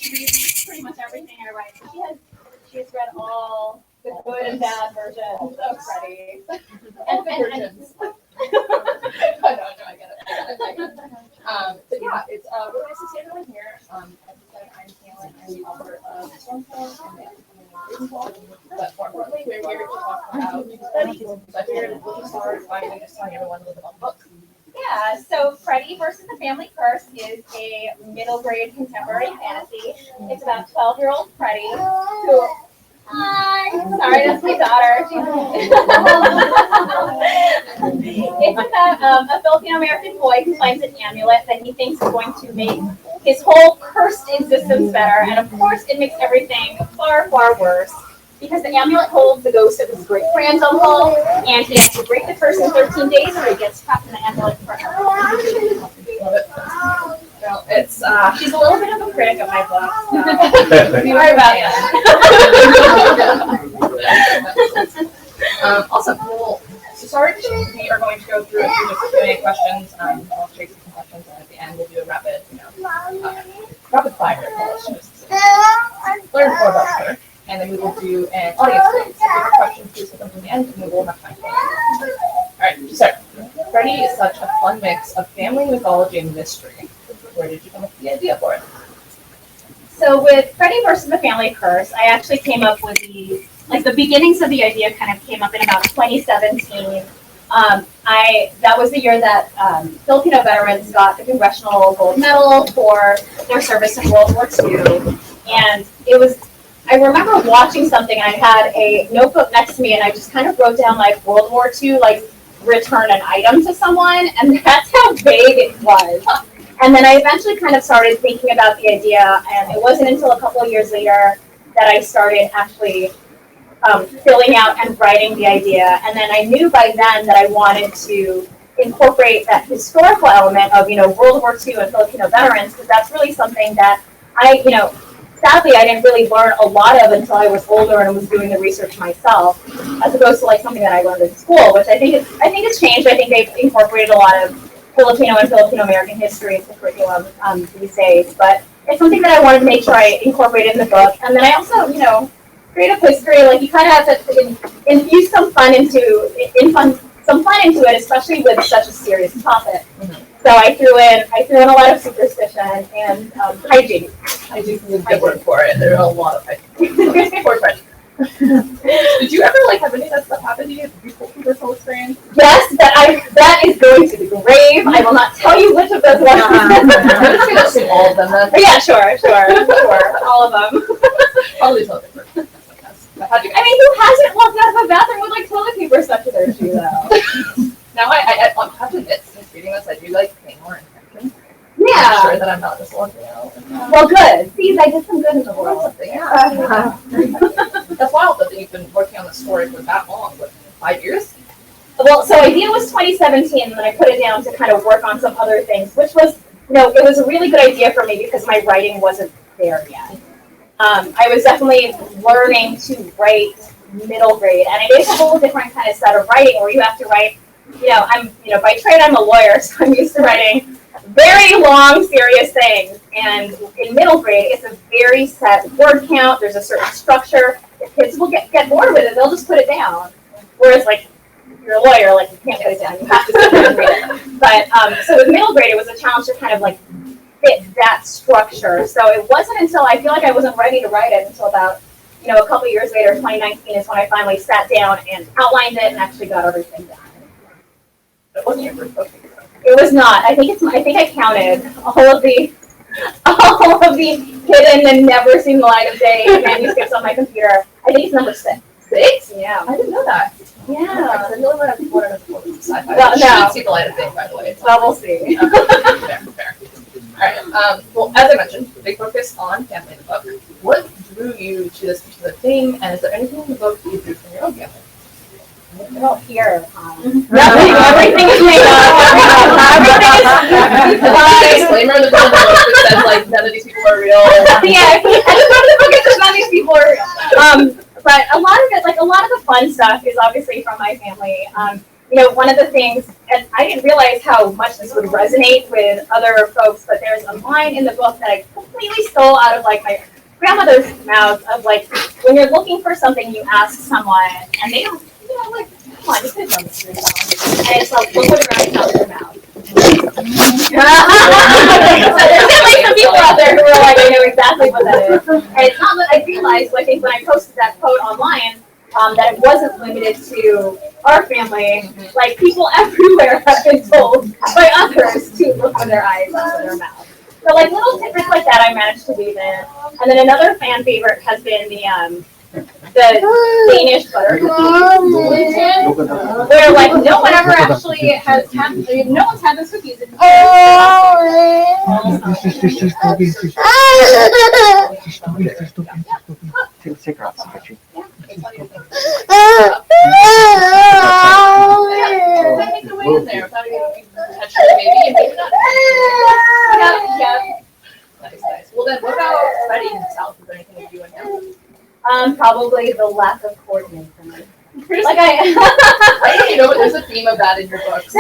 she reads pretty much everything I write. So she has read all the good and bad versions of Freddy. All the versions. No, I get it. But yeah, it's really nice to see everyone here. As I said, I'm Kalyn. I'm the author of Sometimes and but more importantly, we're here to talk about studies. So I figured we'll just start by just telling everyone a little bit about the book. Yeah, so Freddy versus the Family Curse is a middle grade contemporary fantasy. It's about 12-year-old Freddy who. Hi. Sorry, that's my daughter. It's about a Filipino American boy who finds an amulet that he thinks is going to make his whole cursed existence better, and of course it makes everything far, far worse. Because the amulet holds the ghost of his great-granduncle, and he has to break the curse in 13 days or he gets trapped in the amulet forever. Well, it's she's a little bit of a critic of my book, so sorry about that. Awesome. Well, to start, we are going to go through a few different Q&A questions. I'll Tracy some questions, and at the end we'll do a rapid fire questions. Learn more about her. And then we will do an audience quiz. So if questions, please put them from the end, and we will have time for them. All right, to start. Freddy is such a fun mix of family, mythology, and mystery. Where did you come up with the idea for it? So with Freddy versus the Family Curse, I actually came up with the beginnings of the idea kind of came up in about 2017. That was the year that Filipino veterans got the Congressional Gold Medal for their service in World War II, and I remember watching something, and I had a notebook next to me, and I just kind of wrote down like World War II, like return an item to someone, and that's how vague it was. And then I eventually kind of started thinking about the idea, and it wasn't until a couple of years later that I started actually filling out and writing the idea. And then I knew by then that I wanted to incorporate that historical element of, World War II and Filipino veterans, because that's really something that sadly, I didn't really learn a lot of until I was older and was doing the research myself, as opposed to like something that I learned in school, which I think it's changed. I think they've incorporated a lot of Filipino and Filipino American history into curriculum these days. But it's something that I wanted to make sure I incorporated in the book. And then I also, creative history, like you kind of have to infuse some fun into it, especially with such a serious topic. Mm-hmm. So I threw in a lot of superstition and hygiene. Hygiene is a good word for it. There are a lot of hygiene. Poor Freddy. Did you ever have any of that stuff happen to you? Did you pull through this whole experience? Yes, that is going to the grave. I will not tell you which of those ones. I'm just going to assume all of them then. Yeah, sure. All of them. Probably toilet paper. I mean, who hasn't walked out of a bathroom with toilet paper stuck to their shoe though? Now I have to admit, since reading this, I do pay more attention. Yeah. I'm sure that I'm not just walking out. Well, good. See, I did some good in the world. Yeah. That's wild that you've been working on the story for that long. What, 5 years? Well, so idea was 2017, and then I put it down to kind of work on some other things, which was, it was a really good idea for me because my writing wasn't there yet. I was definitely learning to write middle grade, and it is a whole different kind of set of writing where you have to write, by trade I'm a lawyer, so I'm used to writing very long, serious things. And in middle grade, it's a very set word count. There's a certain structure. If kids will get bored with it, they'll just put it down. Whereas, if you're a lawyer, you can't put it down. You have to sit there and read it. But so with middle grade, it was a challenge to kind of fit that structure. So it wasn't until I feel like I wasn't ready to write it until about a couple years later, 2019 is when I finally sat down and outlined it and actually got everything done. It wasn't your first book. It was not. I think I counted all of the hidden and never seen the light of day manuscripts on my computer. I think it's number 6. 6? Yeah. I didn't know that. Yeah. I really want to people are sci-fi. Well, no. Should see the light of day, by the way. Well, we'll see. Fair. All right. Well, as I mentioned, the big focus on family in the book. What drew you to this particular theme, and is there anything in the book you drew from your own family? Well, here, nothing. Everything is made up. Everything is disclaimer in the book that says none of these people are real. Yeah, I just wrote the book. It says none of these people are. But a lot of it, a lot of the fun stuff, is obviously from my family. One of the things, and I didn't realize how much this would resonate with other folks, but there's a line in the book that I completely stole out of like my grandmother's mouth of like, when you're looking for something, you ask someone, and they don't, like, come on, you could tell this yourself. And it's like, look what around out your mouth. So there's definitely some people out there who are like, I know exactly what that is. And it's not that I realized, I think when I posted that quote online, that it wasn't limited to our family. Like, people everywhere have been told by others to look with their eyes out of their mouth. So like little tidbits like that I managed to weave in. And then another fan favorite has been the Danish butter cookies, where like no one ever actually has had, no one's had those cookies. Take her outside. Can I make the way in there without even potentially maybe not? Yeah. Nice. Well then, what about Freddy himself? Is there anything you do in him? Probably the lack of coordination. Like I don't even know, but there's a theme of that in your books. Oh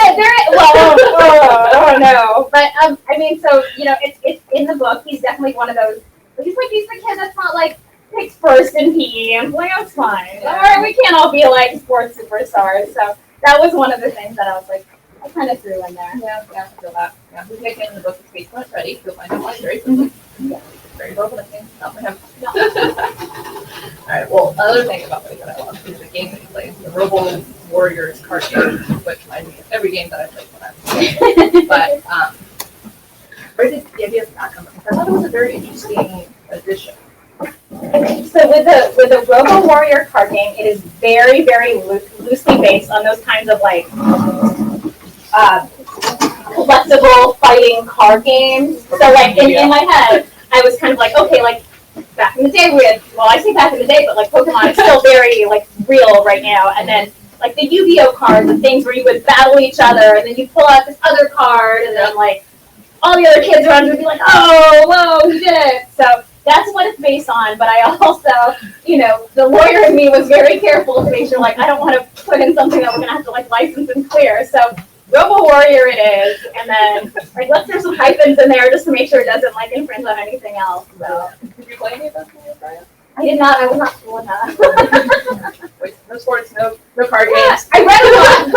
no. But I mean, so it's in the book. He's definitely one of those. He's the kid that's not like picked first in PE. I'm like, oh, it's fine. All right, we can't all be like sports superstars. So that was one of the things that I was like, I kind of threw in there. Yeah, I feel that. Yeah, who's making in the book is based on Freddy. You'll find him very quickly. Very well looking. Not for him. Alright, well, another thing about Freddy that I love is the game that he plays, the Robo Warriors card game, which reminds me of every game that I played when I was a kid. But, where did the idea of that come from? I thought it was a very interesting addition. So with the Robo Warrior card game, it is very, very loosely based on those kinds of like collectible fighting card games. So like in my head, I was kind of like, okay, like back in the day I say back in the day, but like Pokemon is still very like real right now. And then like the Yu-Gi-Oh cards and things where you would battle each other, and then you pull out this other card, and then like all the other kids around you would be like, oh, whoa, you did it. So that's what it's based on. But I also, the lawyer in me was very careful to make sure like I don't want to put in something that we're gonna have to like license and clear. So Robo Warrior it is, and then like let's throw some hyphens in there just to make sure it doesn't like infringe on anything else. So Did you play any of those games, Brian? I did not. I was not cool enough. Wait, no sports, no card games. I read a lot.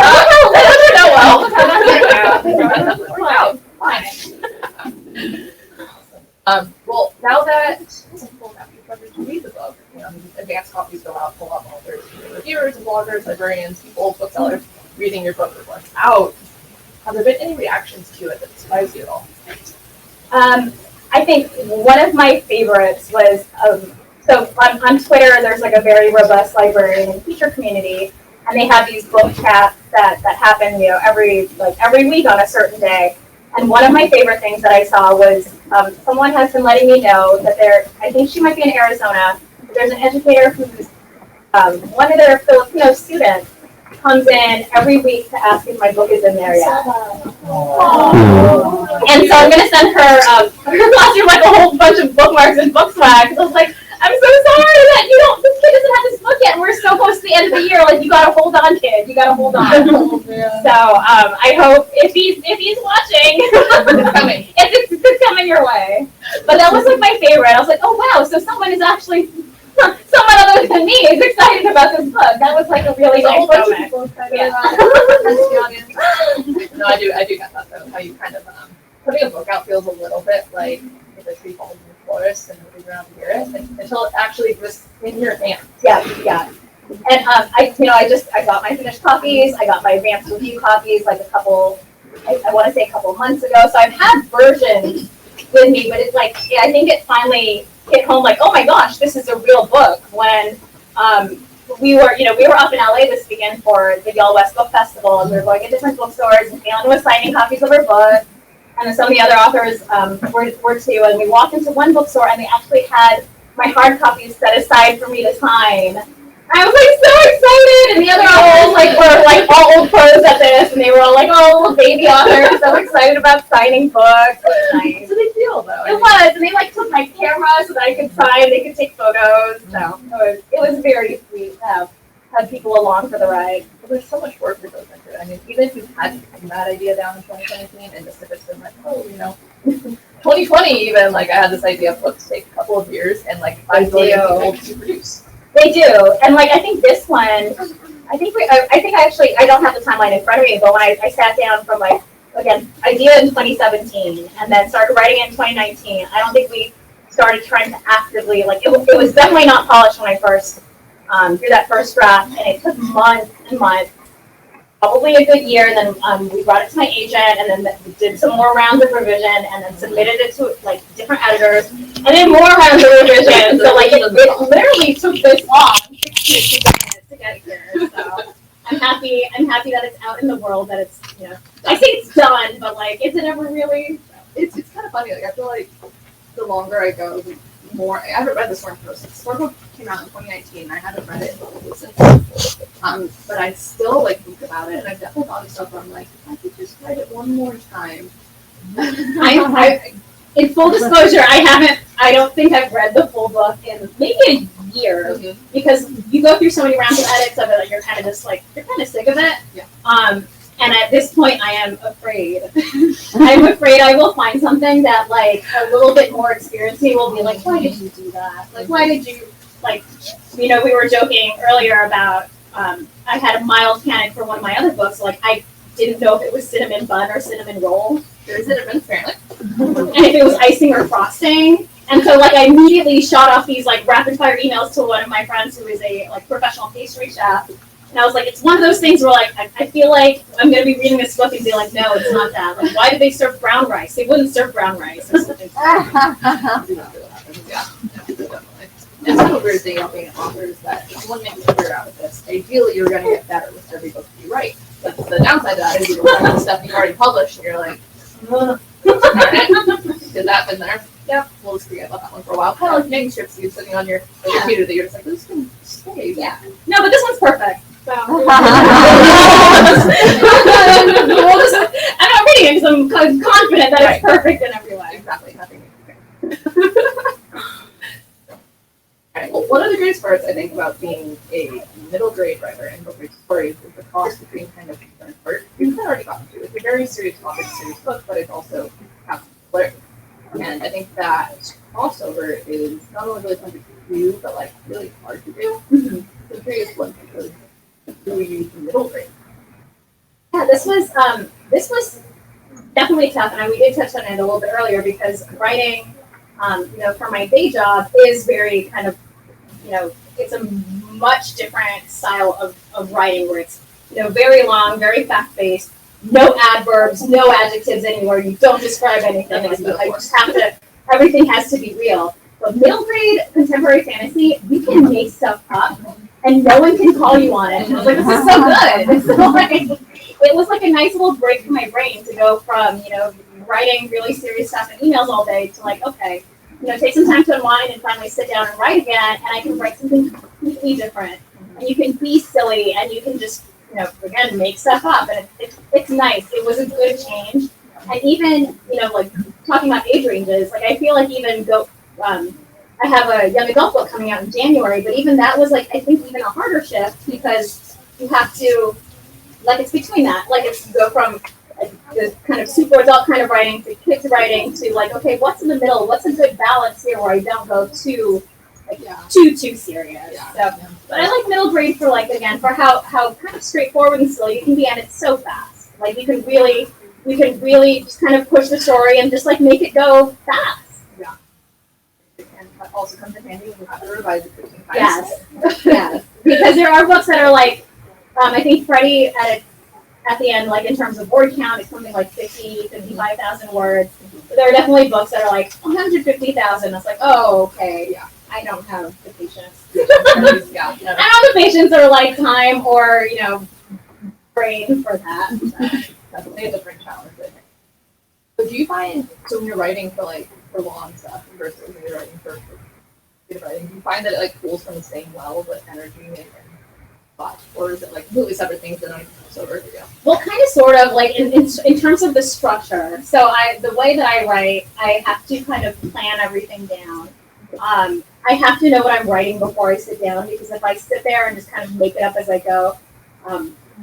Well, fine. Well, now that some people have you to read the book, advanced copies go out, pull up all their reviewers, bloggers, librarians, people, booksellers reading your book before it's out. Have there been any reactions to it that surprised you at all? I think one of my favorites was so on Twitter. There's like a very robust librarian and teacher community, and they have these book chats that happen every week on a certain day. And one of my favorite things that I saw was someone has been letting me know that I think she might be in Arizona. There's an educator who's one of their Filipino students comes in every week to ask if my book is in there yet. And so I'm gonna send her last year like a whole bunch of bookmarks and book swag. I was like, I'm so sorry that this kid doesn't have this book yet, and we're so close to the end of the year. Like, you gotta hold on, kid. You gotta hold on. So I hope if he's watching, it's coming your way. But that was like my favorite. I was like, oh wow, so someone is actually. Someone other than me is excited about this book. That was like a really nice moment. No, I do get that though. How you kind of putting a book out feels a little bit like if a tree falls in the forest and nobody's around to hear it until it actually was in your hands. Yeah. And I got my finished copies. I got my advanced review copies like I want to say a couple months ago. So I've had versions with me, but it's like I think it finally hit home like, oh my gosh, this is a real book. When we were up in LA this weekend for the Yale West Book Festival, and we were going to different bookstores, and Kalyn was signing copies of her book, and then some of the other authors were too. And we walked into one bookstore, and they actually had my hard copies set aside for me to sign. I was like so excited, and the other authors were like all old pros at this, and they were all like, oh, little baby authors, so excited about signing books. It was nice. It's a big deal, though. It was, and they took my camera so that I could sign. They could take photos. So it was very sweet. had people along for the ride. Well, there's so much work that goes into it. I mean, even if you had taken that idea down in 2017 and just if it's been like, oh, 2020 even, like I had this idea of books take a couple of years and like 5 billion people to produce. They do, and like I think this one, I think I don't have the timeline in front of me, but when I sat down from like again idea in 2017 and then started writing it in 2019, I don't think we started trying to actively like it was definitely not polished when I first through that first draft, and it took months and months, probably a good year. And then we brought it to my agent, and then we did some more rounds of revision, and then submitted it to like different editors, and then more rounds of revision. So like it literally took this long to get here. So I'm happy that it's out in the world. That it's I think it's done, but like is it ever really? It's kind of funny. Like I feel like the longer I go, the more I haven't read the Storm Process. The Storm Book came out in 2019. I haven't read it since. But I still like think about it, and I've definitely thought of stuff where I'm like, if I could just write it one more time. In full disclosure, I don't think I've read the full book in maybe a year, because you go through so many rounds of edits of it that you're kind of just like, you're kind of sick of it. Yeah. And at this point, I am afraid. I'm afraid I will find something that like a little bit more experienced me will be like, why did you do that? Like, why did you, like, we were joking earlier about, I had a mild panic for one of my other books. Like, I didn't know if it was cinnamon bun or cinnamon roll. There's cinnamon, apparently. And if it was icing or frosting. And so, like, I immediately shot off these, like, rapid-fire emails to one of my friends who is a, like, professional pastry chef. And I was like, it's one of those things where, like, I feel like I'm going to be reading this book and be like, no, it's not that. Like, why did they serve brown rice? They wouldn't serve brown rice or something. Yeah, definitely. It's kind of a weird thing about being an author is that if you want to make a career out of this, ideally you're going to get better with every book you write. But the downside of that is you're writing stuff you've already published and you're like, did that been there? Yep, we'll just forget about that one for a while. Kind of like manuscripts you're sitting on your computer that you're just like, this can stay. Yeah. No, but this one's perfect. So. I'm not reading it because I'm confident that it's perfect in every way. Exactly. Nothing. Alright, well, one of the greatest parts I think about being a middle grade writer and middle grade stories is the cross between kind of different art. We've kind of already gotten to. It's a very serious topic, serious book, but it also has clarity. And I think that crossover is not only really fun to do, but like really hard to do. So I'm curious what because do we use in middle grade? Yeah, this was definitely tough, and we did touch on it a little bit earlier because writing, for my day job is very kind of, it's a much different style of writing where it's, very long, very fact-based, no adverbs, no adjectives anywhere. You don't describe anything. I just have to, everything has to be real. But middle grade contemporary fantasy, we can make stuff up and no one can call you on it. And I was like, this is so good. So like, it was like a nice little break for my brain to go from, writing really serious stuff in emails all day to like, okay, take some time to unwind and finally sit down and write again, and I can write something completely different. And you can be silly, and you can just, again, make stuff up, and it's nice. It was a good change. And even, like, talking about age ranges, like, I feel like even I have a young adult book coming out in January, but even that was, like, I think even a harder shift because you have to, like, it's between that. Like, it's go from the kind of super adult kind of writing to kids writing to like, okay, what's in the middle? What's a good balance here where I don't go too serious? Yeah. So, but I like middle grade for like, again, for how kind of straightforward and silly it can be, and it's so fast. Like we can really just kind of push the story and just like make it go fast. Yeah. And that also comes in handy when you have to revise it 15 times. Yes. Because there are books that are like, I think Freddy at the end, like in terms of word count, it's something like 55,000 words. But there are definitely books that are like 150,000. It's like, oh, okay, yeah, I don't have the patience. I don't have the patience or like time or, brain for that. Definitely a different challenge, I think. So do you find, when you're writing for long stuff versus when you're writing for good writing, do you find that it like pulls from the same well, but energy and thought, or is it like completely separate things that don't so over to? Well, kind of, sort of, like in terms of the structure. So the way that I write, I have to kind of plan everything down. I have to know what I'm writing before I sit down, because if I sit there and just kind of make it up as I go,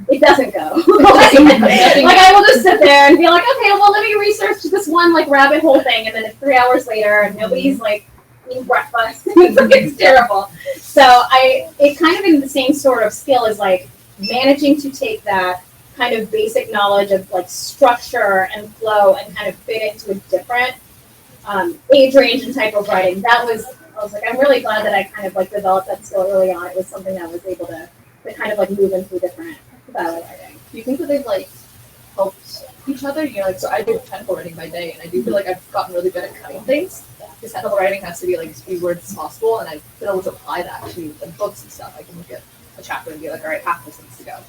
it doesn't go. Like I will just sit there and be like, okay, well, let me research this one like rabbit hole thing, and then it's 3 hours later and nobody's like eating breakfast. It's terrible. So it kind of in the same sort of skill is like managing to take that kind of basic knowledge of like structure and flow and kind of fit it to a different age range and type of writing. I was like, I'm really glad that I kind of like developed that skill early on. It was something that I was able to kind of like move into a different style of writing. Do you think that they've like helped each other? You know, like so I do technical writing by day, and I do feel like I've gotten really good at cutting things. Because technical writing has to be like as few words as possible, and I've been able to apply that to the books and stuff. I can look at a chapter and be like, all right, half this needs to go.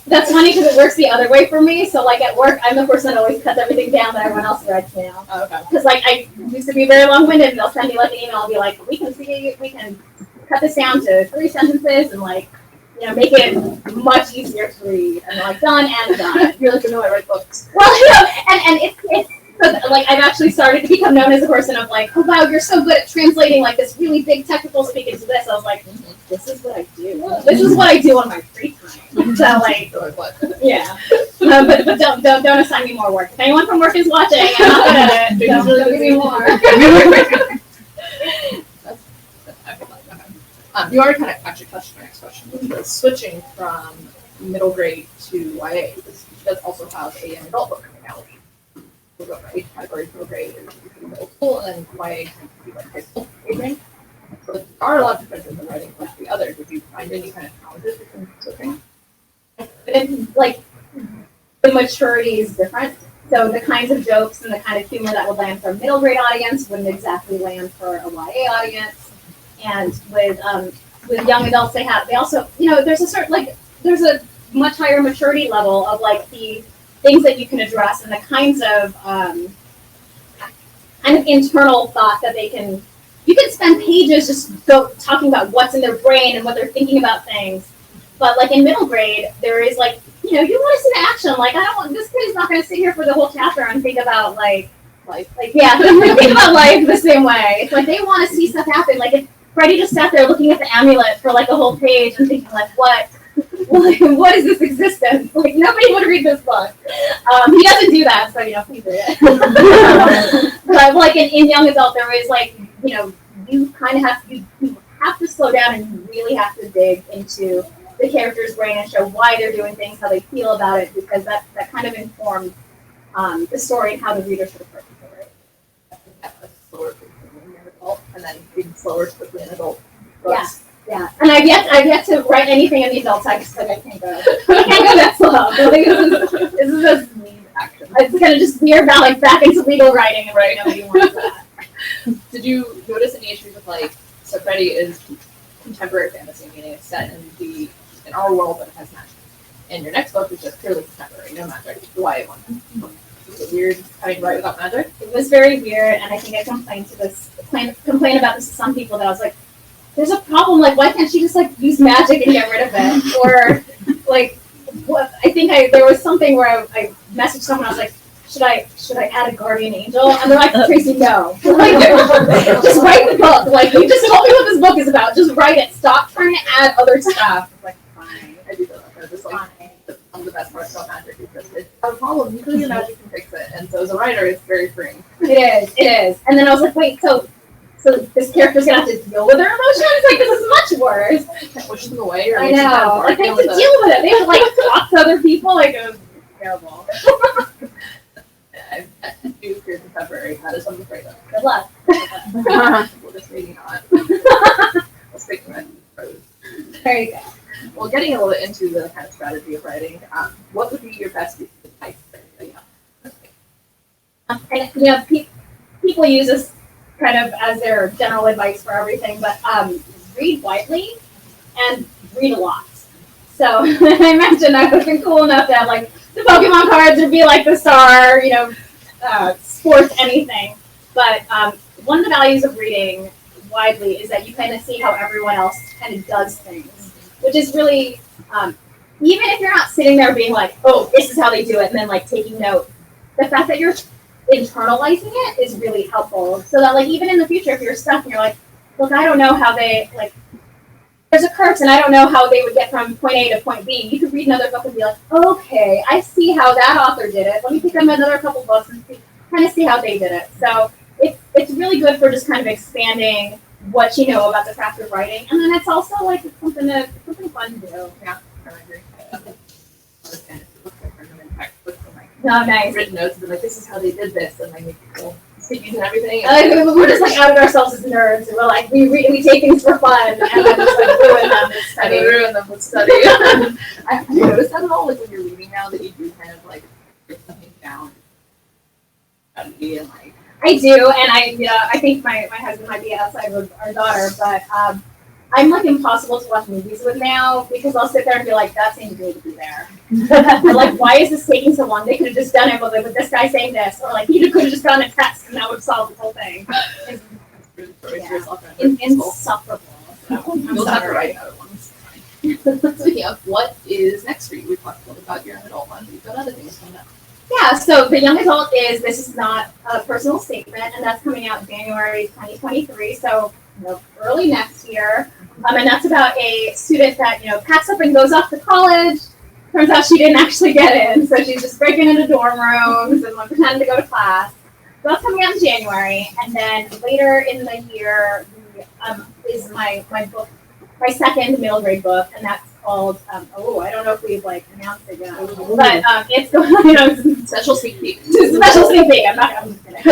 That's funny because it works the other way for me. So like at work, I'm the person that always cuts everything down that everyone else writes now. Oh, okay. Because like I used to be very long-winded, and they'll send me like an email, I'll be like, we can cut this down to 3 sentences and like, you know, make it much easier to read. And like done and done. You're like, no, I write books. Well, you know, and it's like I've actually started to become known as a person of like, oh wow, you're so good at translating like this really big technical speak into this. I was like, this is what I do. This is what I do on my free time. So like, yeah. But don't assign me more work. If anyone from work is watching, I'm not good at it. Don't give me more. You already kind of actually touched on my next question. But switching from middle grade to YA, because she does also have an adult book coming out. Right? Category middle grade is middle school, and then YA can be like high school age range. So there are a lot of differences in writing from the other. Did you find any kind of challenges between switching? And like the maturity is different. So the kinds of jokes and the kind of humor that would land for a middle grade audience wouldn't exactly land for a YA audience. And with young adults, they also, you know, there's a much higher maturity level of like the things that you can address and the kinds of internal thought that you can spend pages just talking about what's in their brain and what they're thinking about things. But like in middle grade, there is like, you know, you want to see the action. Like this kid is not going to sit here for the whole chapter and think about like yeah, think about life the same way. It's like they want to see stuff happen. Like if Freddy just sat there looking at the amulet for like a whole page and thinking like, what is this existence? Like nobody would read this book. He doesn't do that, so you know, please read it. But like in young adult, there is like, you know, you kind of have to slow down and you really have to dig into the character's brain and show why they're doing things, how they feel about it, because that kind of informs the story and how the reader should approach it. Slower in young adult, and then even slower quickly in adult Yeah. books. Yeah, and I've yet to write anything in the adult side because like I can't go that slow. So this is just Action. it's gonna just veer back into legal writing and Right. nobody wants that. Did you notice any issues with like, so Freddy is contemporary fantasy, meaning it's set in our world but it has magic. And your next book is just purely contemporary, no magic, the YA one. Was it weird having to write without magic? It was very weird, and I think I complained about this to some people that I was like, there's a problem, like why can't she just like use magic and get rid of it? Or like I think there was something where I messaged someone, I was like, should I add a guardian angel? And they're like, Tracy, no. Like, just write the book. Like you just told me what this book is about. Just write it. Stop trying to add other stuff. It's like, fine. I do feel like that. Just like some of the best parts about magic is just it's a problem. Usually your magic can fix it. And so as a writer, it's very freeing. It is. And then I was like, wait, so this character's gonna have to deal with her emotions? Like this is much worse. Can't push them away or I know. Like they have to deal with it. They have to like talk to other people. Like it was terrible. I do fear contemporary. That is what I'm afraid of. Good luck. We'll just maybe not. We'll stick to my prose. There you go. Well, getting a little bit into the kind of strategy of writing, what would be your best use of advice for anything else? And you know, people use this kind of as their general advice for everything, but read widely and read a lot. So I mentioned I wasn't cool enough to have like the Pokemon cards or be like the star, you know, sports, anything. But one of the values of reading widely is that you kind of see how everyone else kind of does things, which is really, even if you're not sitting there being like, oh, this is how they do it, and then like taking note, the fact that you're internalizing it is really helpful. So that like even in the future, if you're stuck and you're like, look, I don't know how they, like, there's a curse and I don't know how they would get from point A to point B. You could read another book and be like, okay, I see how that author did it. Let me pick up another couple books and kind of see how they did it. So it's really good for just kind of expanding what you know about the craft of writing. And then it's also like something fun to do. Yeah, I agree. Oh, nice. Written notes and like, this is how they did this, and like people speaking and everything. We're just like outed ourselves as nerds. We're like we take things for fun and then just like ruin them with study. And ruin them with study. Have you noticed that at all? Like when you're reading now, that you do kind of like break something down, and like. I do, and I think my husband might be outside with our daughter, but I'm like impossible to watch movies with now because I'll sit there and be like, that seems really to be there. Or like, why is this taking so long? They could have just done it with this guy saying this, or like you could have just done a test and that would solve the whole thing. It's insufferable. You'll have to write out once. Speaking of, what is next for you? We've talked a little about your adult one. We've got other things coming up. Yeah, so the young adult this is not a personal statement, and that's coming out January 2023, so early next year. And that's about a student that, packs up and goes off to college. Turns out she didn't actually get in, so she's just breaking into dorm rooms and like, pretending to go to class. So that's coming out in January, and then later in the year is my book, my second middle grade book, and that's called, I don't know if we've like announced it yet, but it's going, Special sneak peek. Special sneak peek. I'm just kidding.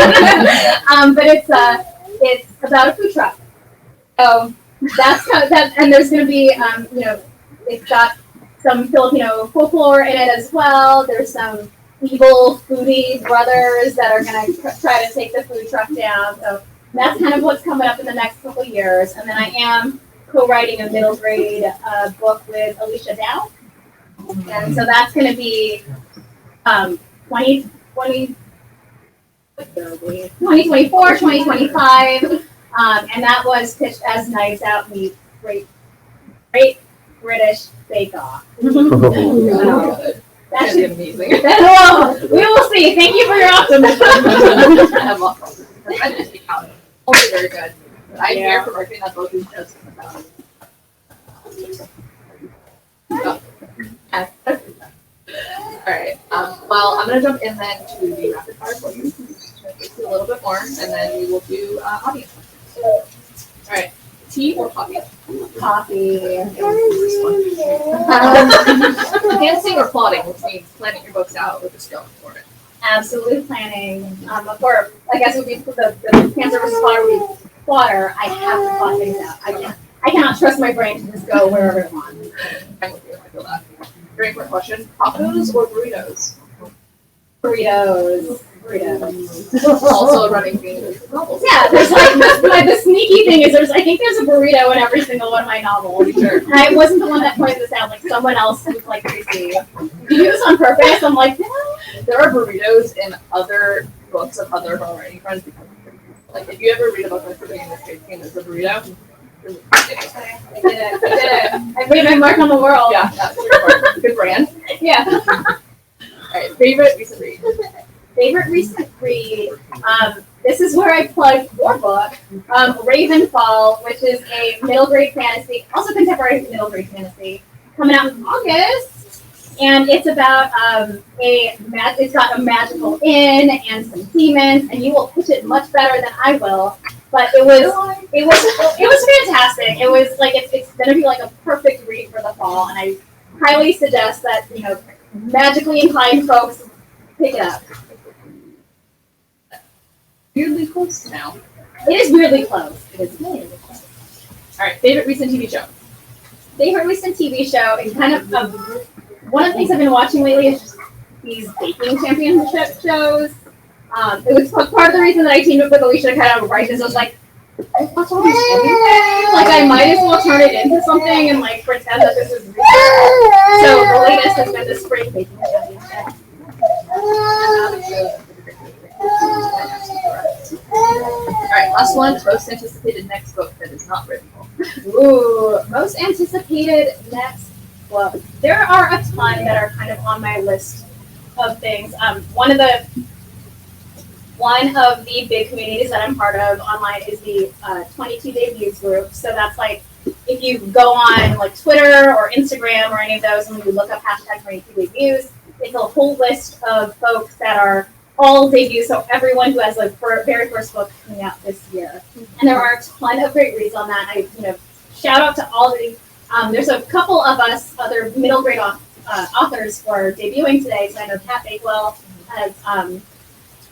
But it's about a food truck. So that's that, and there's going to be, it's got some Filipino folklore in it as well. There's some evil foodie brothers that are going to try to take the food truck down. So that's kind of what's coming up in the next couple of years. And then I am co-writing a middle grade book with Alicia Dow. And so that's going to be 2024, 2025. And that was pitched as Knives Out meets Great British Bake Off. That should be amazing. We will see. Thank you for your optimism. I have lots of optimism. I just think only very good. I hear from working that book is just about. Alright, well, I'm going to jump in then to the rapid fire for you. A little bit more, and then we will do audience questions. Alright, tea or coffee? Coffee. Dancing or plotting, which means planning your books out or just going for it. Absolutely planning. For, I guess it would be the cancer versus plotter would be plotter. I have to plot things out. I cannot trust my brain to just go wherever it wants. I'm with you, I feel that. Very quick question. Tacos or burritos? Burritos. Also a running theme with novels. Yeah, there's the sneaky thing is I think there's a burrito in every single one of my novels. Sure. And I wasn't the one that pointed this out, like someone else was like Tracy. Did you do this on purpose? I'm like, no. There are burritos in other books of other writing friends. Like if you ever read a book like Freddy in this case, there's a burrito. I did it. I made my mark on the world. Yeah, that's your mark. Good brand. Yeah. Alright, favorite recent read? Favorite recent read. This is where I plug your book, Ravenfall, which is a middle grade fantasy, also contemporary middle grade fantasy, coming out in August. And it's about it's got a magical inn and some demons, and you will pitch it much better than I will. But it was fantastic. It was like it's gonna be like a perfect read for the fall, and I highly suggest that magically inclined folks pick it up. Weirdly close now. It is weirdly close. It is weirdly close. Alright, favorite recent TV show? Favorite recent TV show is kind of one of the things I've been watching lately is just these baking championship shows. It was part of the reason that I teamed up with Alicia to kind of write this. I was like, I watch all this anything. Like I might as well turn it into something and like pretend that this is real. So the latest has been the spring baking championship. Alright, last one. Most anticipated next book that is not written. Ooh, most anticipated next book. There are a ton that are kind of on my list of things. One of the one of the big communities that I'm part of online is the 22 Debuts group. So that's like if you go on like Twitter or Instagram or any of those and you look up hashtag 22 Debuts, it's a whole list of folks that are all debuts. So everyone who has like very first book coming out this year. And there are a ton of great reads on that. Shout out to all the, there's a couple of us, other middle grade authors who are debuting today. So I know Kat Bakewell has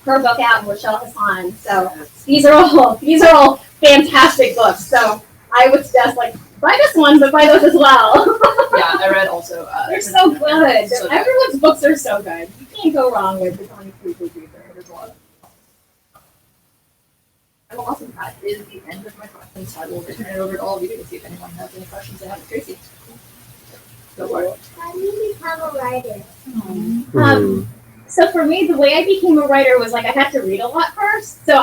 her book out and Rochelle Hassan. So these are all fantastic books. So I would suggest like buy this one, but buy those as well. Yeah, I read also. They're so good. So Everyone's books are so good. You can't go wrong with the 23 Debuts. There's a lot. Well, awesome. That is the end of my questions. I will return it over to all of you to see if anyone has any questions they have for Tracy. Go for it. How do you become a writer? So for me, the way I became a writer was like I had to read a lot first. So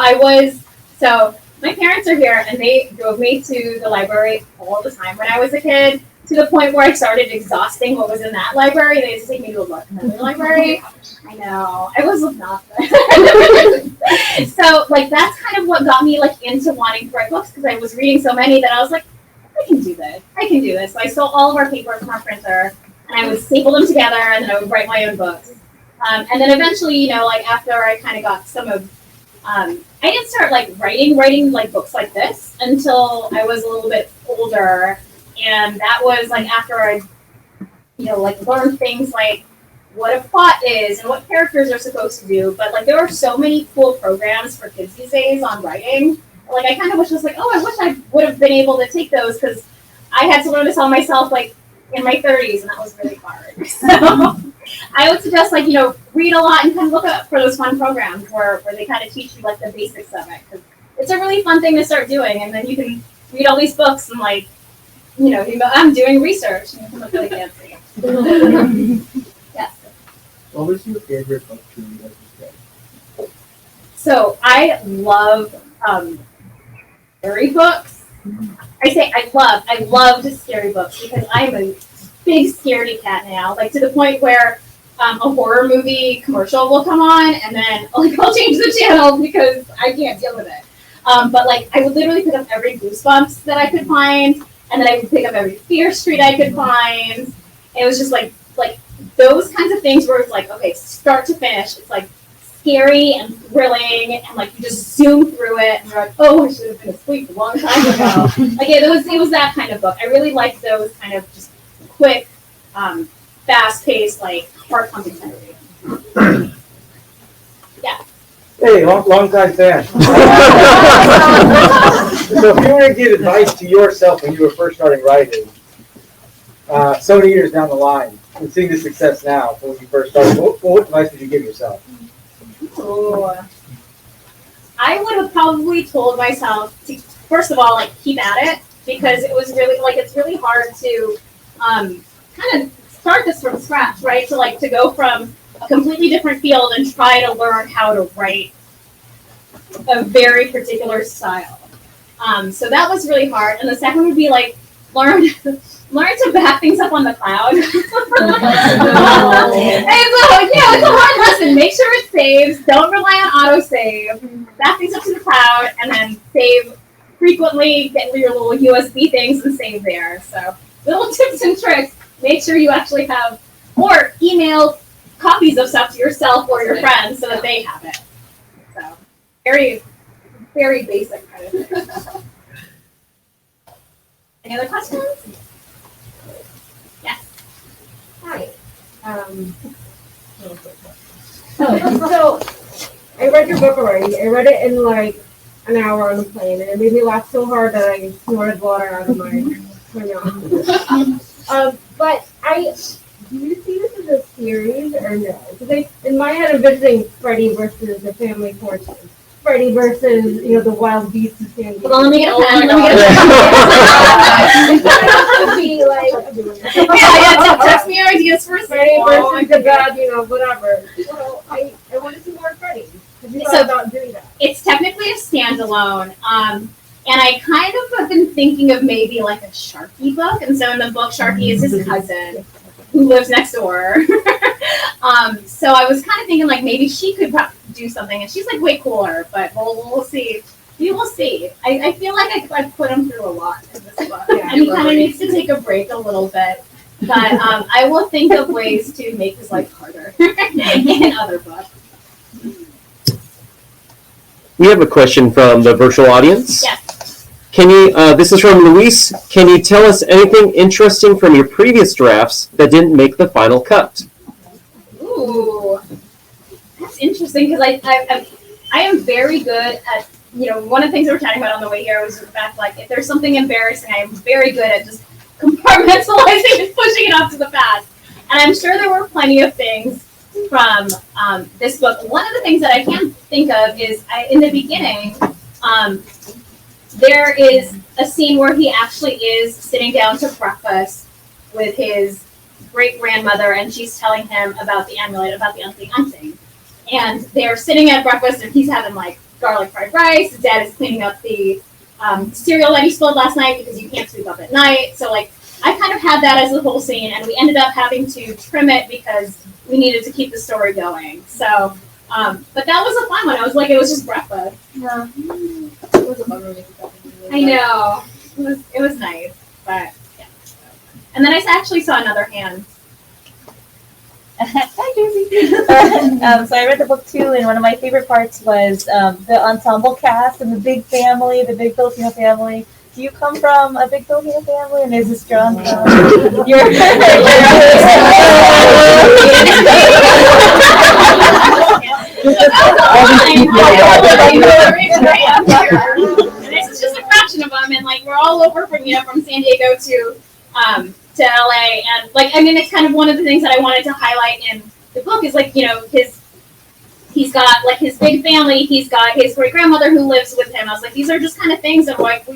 my parents are here and they drove me to the library all the time when I was a kid, to the point where I started exhausting what was in that library. They used to take me to another library. I know. I was not So like that's kind of what got me like into wanting to write books, because I was reading so many that I was like, I can do this. So I stole all of our papers from our printer and I would staple them together and then I would write my own books. And then eventually, like after I kind of got some of, I didn't start like writing like books like this until I was a little bit older. And that was like after I, like learned things like what a plot is and what characters are supposed to do. But like there are so many cool programs for kids these days on writing. Like I kind of wish I was like, I wish I would have been able to take those, because I had to learn to tell myself like in my 30s, and that was really hard. So I would suggest like, read a lot and kind of look up for those fun programs where they kind of teach you like the basics of it, because it's a really fun thing to start doing. And then you can read all these books and like, I'm doing research and you can look really fancy. Yes. What was your favorite book to read as a kid? So I love scary books. I loved scary books because I'm a big scaredy cat now, like to the point where a horror movie commercial will come on and then like I'll change the channel because I can't deal with it. But like I would literally pick up every Goosebumps that I could find, and then I would pick up every Fear Street I could find. It was just like those kinds of things where it's like, okay, start to finish, it's like scary and thrilling, and like you just zoom through it and you're like, oh, I should have been asleep a long time ago. Like it was that kind of book. I really liked those kind of just quick, fast-paced, like heart-pumping kind of reading. Yeah. Hey, long time fan. So if you were to give advice to yourself when you were first starting writing, so many years down the line, and seeing the success now when you first started, what advice would you give yourself? Ooh. I would have probably told myself to, first of all, like keep at it, because it was really like it's really hard to kind of start this from scratch, right? To go from a completely different field and try to learn how to write a very particular style. So that was really hard. And the second would be like learn to back things up on the cloud. And so, it's a hard lesson. Make sure it saves. Don't rely on autosave. Back things up to the cloud and then save frequently. Get your little USB things and save there. So little tips and tricks. Make sure you actually have, or email copies of stuff to yourself or your friends so that they have it. So very, very basic kind of thing. Any other questions? Yes. Hi. So I read your book already. I read it in like an hour on the plane, and it made me laugh so hard that I snorted water out of my mouth. But do you see this as a series or no? Because in my head, I'm visiting Freddy versus the Family Fortune. Freddy versus, the wild beasts of San Diego. Hold on, let me get a pen. Text me your ideas first. Freddy versus the bad, whatever. So I want to see more Freddy. So about doing that. It's technically a standalone. And I kind of have been thinking of maybe like a Sharky book. And so in the book, Sharky is his cousin who lives next door. So I was kind of thinking like maybe she could do something, and she's like way cooler, but we'll see. We will see. I feel like I put him through a lot in this book, and he kind of needs to take a break a little bit. But I will think of ways to make his life harder in other books. We have a question from the virtual audience. Yes. Can you? This is from Luis. Can you tell us anything interesting from your previous drafts that didn't make the final cut? Ooh, that's interesting because I am very good at, one of the things we were chatting about on the way here was the fact, like, if there's something embarrassing, I am very good at just compartmentalizing and pushing it off to the past. And I'm sure there were plenty of things from this book. One of the things that I can think of is in the beginning, there is a scene where he actually is sitting down to breakfast with his great-grandmother, and she's telling him about the amulet, about the hunting. And they're sitting at breakfast, and he's having, like, garlic fried rice. His dad is cleaning up the cereal that he spilled last night because you can't sweep up at night. So, like, I kind of had that as the whole scene, and we ended up having to trim it because we needed to keep the story going. So, but that was a fun one. It was just breakfast. Yeah. It was a fun movie. I know. It was nice, but yeah. And then I actually saw another hand. Hi, Tracy. So I read the book too, and one of my favorite parts was the ensemble cast and the big family, the big Filipino family. Do you come from a big Filipino family, and is this strong? This is just a fraction of them, and like we're all over from San Diego to LA, and like it's kind of one of the things that I wanted to highlight in the book is like he's got like his big family, he's got his great grandmother who lives with him. I was like, these are just kind of things that like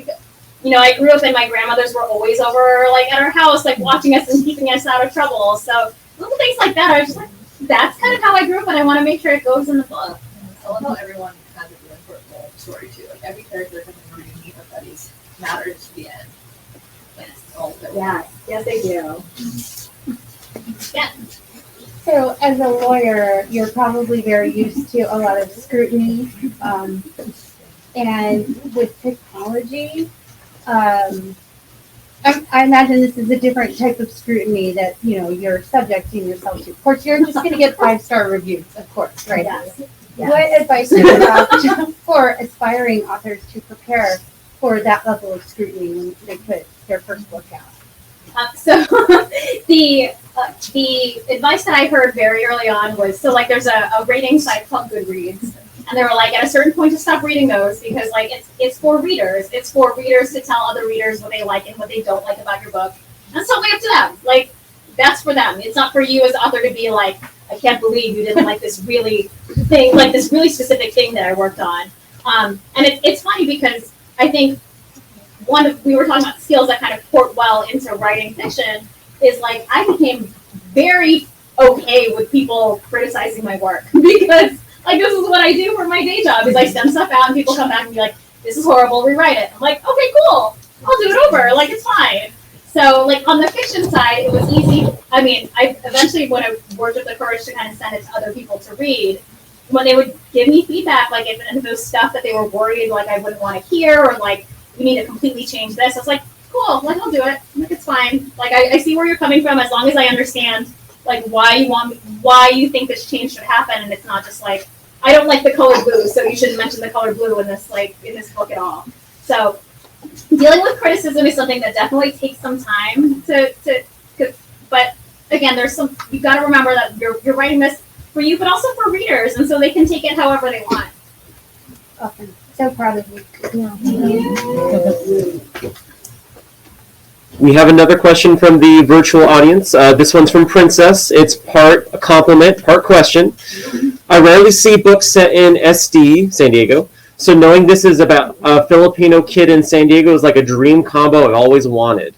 I grew up and my grandmothers were always over like at our house, like watching us and keeping us out of trouble. So little things like that, I was just like, that's kind of how I grew up, and I want to make sure it goes in the book. I love how everyone has a really important story too. Like every character has a really neat that matters to the end. Yes, they do. Yeah. So, as a lawyer, you're probably very used to a lot of scrutiny, and with technology, I imagine this is a different type of scrutiny that you're subjecting yourself to. Of course, you're just going to get 5-star reviews, of course, right? Yes. What advice do you have for aspiring authors to prepare for that level of scrutiny when they put their first book out? So the advice that I heard very early on was, so like there's a rating site called Goodreads, and they were like, at a certain point to stop reading those because like it's for readers. It's for readers to tell other readers what they like and what they don't like about your book. And it's totally up to them. Like that's for them. It's not for you as the author to be like, I can't believe you didn't like this really specific thing that I worked on. And it's funny because I think we were talking about skills that kind of port well into writing fiction is like I became very okay with people criticizing my work because like this is what I do for my day job is I send stuff out and people come back and be like, this is horrible, rewrite it. I'm like, okay, cool, I'll do it over, like it's fine. So like on the fiction side, it was easy. I mean, I eventually when I worked with the courage to kind of send it to other people to read, when they would give me feedback, like if it was stuff that they were worried like I wouldn't want to hear or like we need to completely change this. I was like, cool, like I'll do it. Like it's fine. Like I see where you're coming from as long as I understand like why you think this change should happen, and it's not just like I don't like the color blue, so you shouldn't mention the color blue in this book at all. So dealing with criticism is something that definitely takes some time but again, you've got to remember that you're writing this for you, but also for readers, and so they can take it however they want. Awesome. So proud of you. We have another question from the virtual audience. This one's from Princess. It's part a compliment, part question. I rarely see books set in SD, San Diego, so knowing this is about a Filipino kid in San Diego is like a dream combo I've always wanted.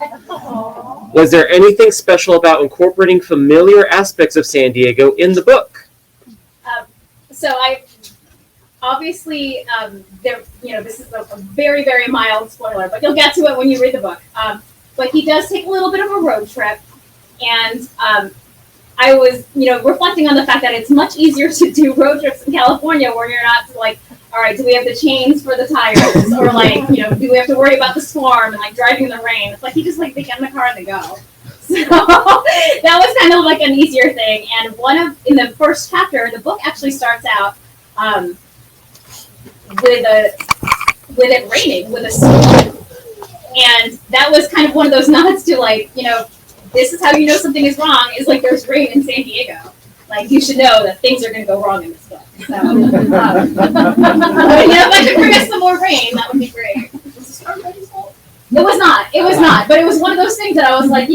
Was there anything special about incorporating familiar aspects of San Diego in the book? So I obviously this is a very, very mild spoiler, but you'll get to it when you read the book. But he does take a little bit of a road trip, and I was, reflecting on the fact that it's much easier to do road trips in California where you're not like, all right, do we have the chains for the tires? Or like, do we have to worry about the storm and like driving in the rain? It's like you just like they get in the car and they go. So that was kind of like an easier thing. And in the first chapter, the book actually starts out with it raining, with a storm. And that was kind of one of those nods to like, this is how you know something is wrong, is like there's rain in San Diego. Like you should know that things are going to go wrong in this book. So, if I could bring us some more rain, that would be great. Was the storm Freddy's fault? It was not. It was not. But it was one of those things that I was like,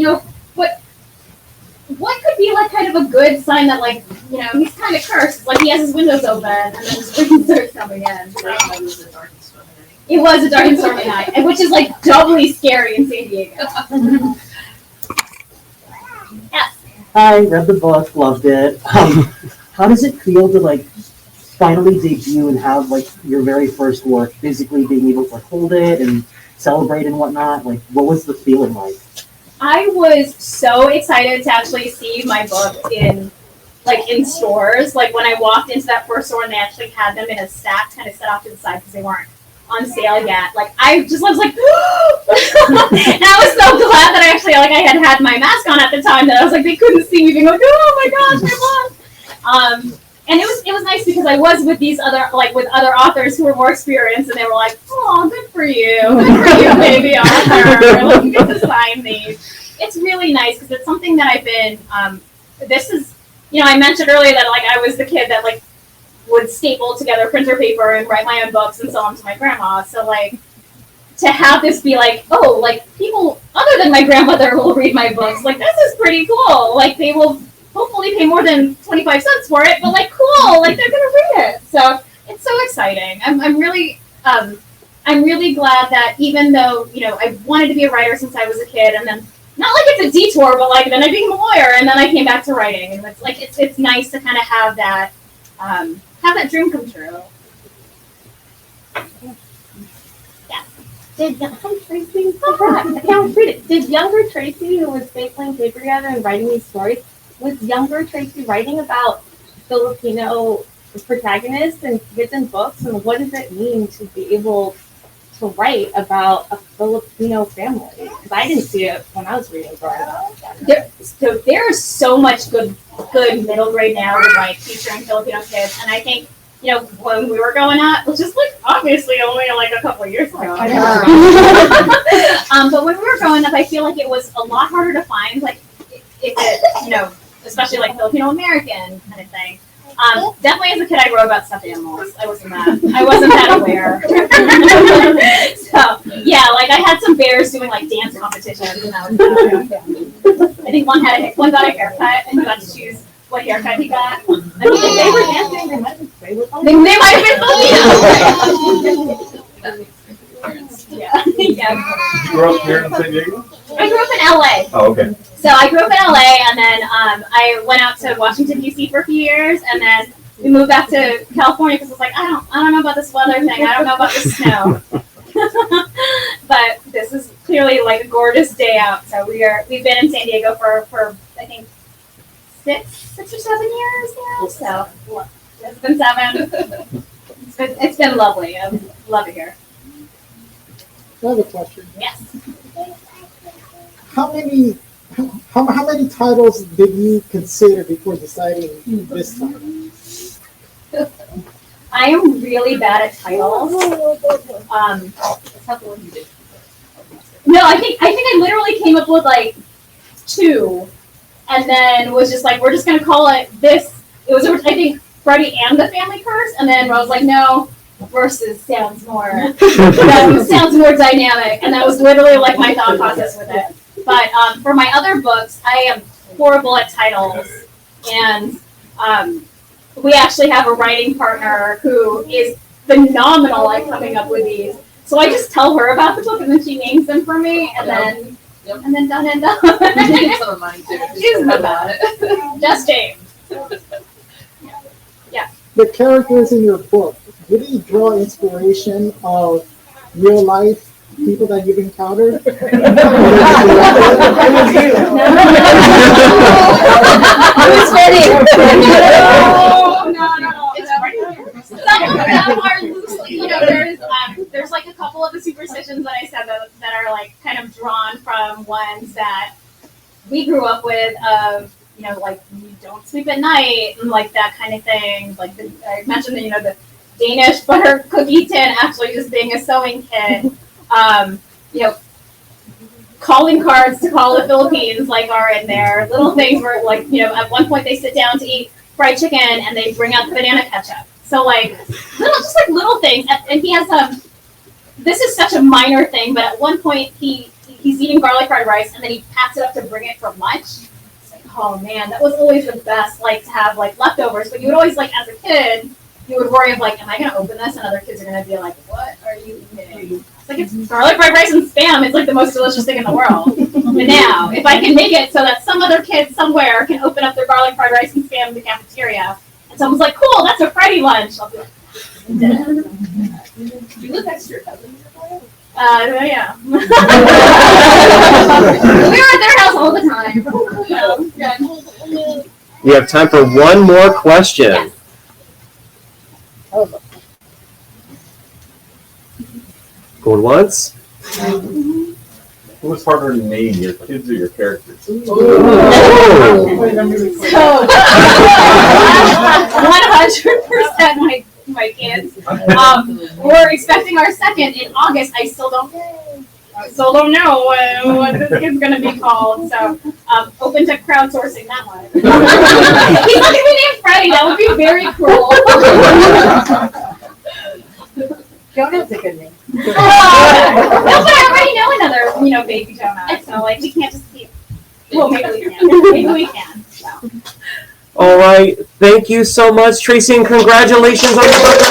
what could be like kind of a good sign that like, he's kind of cursed. It's like he has his windows open and then his rain starts coming in. So, it was a dark and stormy night, which is like doubly scary in San Diego. Yes. I read the book, loved it. How does it feel to like finally debut and have like your very first work, physically being able to like hold it and celebrate and whatnot? Like, what was the feeling like? I was so excited to actually see my book in stores. Like when I walked into that first store and they actually had them in a stack kind of set off to the side because they weren't on sale yet. Like I was like, and I was so glad that I actually I had my mask on at the time that I was like they couldn't see me being like, oh my gosh, my book. And it was nice because I was with these other authors who were more experienced and they were like, oh, good for you, baby author. Like, you get to sign these. It's really nice because it's something that I've been. This is, I mentioned earlier that like I was the kid that like would staple together printer paper and write my own books and sell them to my grandma. So like to have this be like, oh, like people other than my grandmother will read my books. Like this is pretty cool. Like they will hopefully pay more than 25 cents for it, but like cool, like they're gonna read it. So it's so exciting. I'm really glad that even though I wanted to be a writer since I was a kid, and then not like it's a detour, but like then I became a lawyer, and then I came back to writing, and it's like it's nice to kind of have that dream come true. Yeah. Did Tracy, I can't read it. Did younger Tracy, who was stapling paper together and writing these stories, was younger Tracy writing about Filipino protagonists and kids in books, and what does it mean to be able to write about a Filipino family? Because I didn't see it when I was reading growing up. There's so much good middle grade now with like featuring Filipino kids, and I think when we were growing up, which is like obviously only like a couple of years ago. But when we were growing up, I feel like it was a lot harder to find like if it especially like Filipino American kind of thing. Definitely as a kid, I wrote about stuffed animals. I wasn't that aware. So yeah, like I had some bears doing like dance competitions, and I was I think one got a haircut, and you got to choose what haircut he got. I mean, they were dancing. They might have been Filipino. Yeah. You grew up here in San Diego? I grew up in LA. Oh, okay. So I grew up in LA, and then I went out to Washington D.C. for a few years, and then we moved back to California because I was like, I don't know about this weather thing. I don't know about the snow. But this is clearly like a gorgeous day out. So we've been in San Diego for I think 6 or 7 years now. So it's been 7. It's been lovely. I love it here. I have a question. Yes. How many titles did you consider before deciding this title? I am really bad at titles. No, I think I literally came up with like 2, and then was just like, we're just gonna call it this. It was I think Freddy and the Family Curse, and then I was like, no, versus sounds more dynamic, and that was literally like my thought process with it. But for my other books, I am horrible at titles, and we actually have a writing partner who is phenomenal at coming up with these. So I just tell her about the book, and then she names them for me, and then done and done. Some of mine too. She's the best. Just James. Yeah. The characters in your book, did you draw inspiration of real life people that you've encountered? Who's Freddy? No. Some of them are loosely, there's like a couple of the superstitions that I said that are like kind of drawn from ones that we grew up with of, like you don't sleep at night and like that kind of thing. Like I mentioned the Danish butter cookie tin actually just being a sewing kit. Calling cards to call the Philippines like are in there. Little things where like, at one point they sit down to eat fried chicken and they bring out the banana ketchup. So like little things. And he has this is such a minor thing, but at one point he's eating garlic fried rice and then he packs it up to bring it for lunch. It's like, oh man, that was always the best, like to have like leftovers. But you would always like as a kid, you would worry of like, am I gonna open this and other kids are gonna be like, what are you eating? It's like it's garlic fried rice and Spam. It's like the most delicious thing in the world. But now, if I can make it so that some other kid somewhere can open up their garlic fried rice and Spam in the cafeteria, and someone's like, cool, that's a Freddy lunch. I'll be like, Do you live next to your cousin? yeah. We were at their house all the time. We have time for one more question. Yes. Going once? Who was harder to name, your kids or your characters? So, 100% my kids. We're expecting our second in August. I still don't know what this kid's gonna be called. So, open to crowdsourcing that one. He's not gonna be named Freddy. That would be very cruel. Jonah's a good name. No, but I already know another, baby Jonah. So like we can't just keep. Well, maybe we can. Maybe we can. So. All right. Thank you so much, Tracy, and congratulations on your birthday.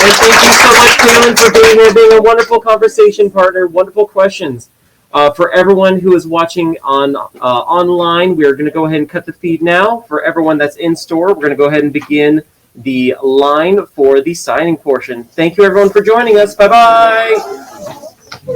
And thank you so much, Kalyn, for being here, being a wonderful conversation partner, wonderful questions. For everyone who is watching on online, we're going to go ahead and cut the feed now. For everyone that's in store, we're going to go ahead and begin the line for the signing portion. Thank you, everyone, for joining us. Bye-bye.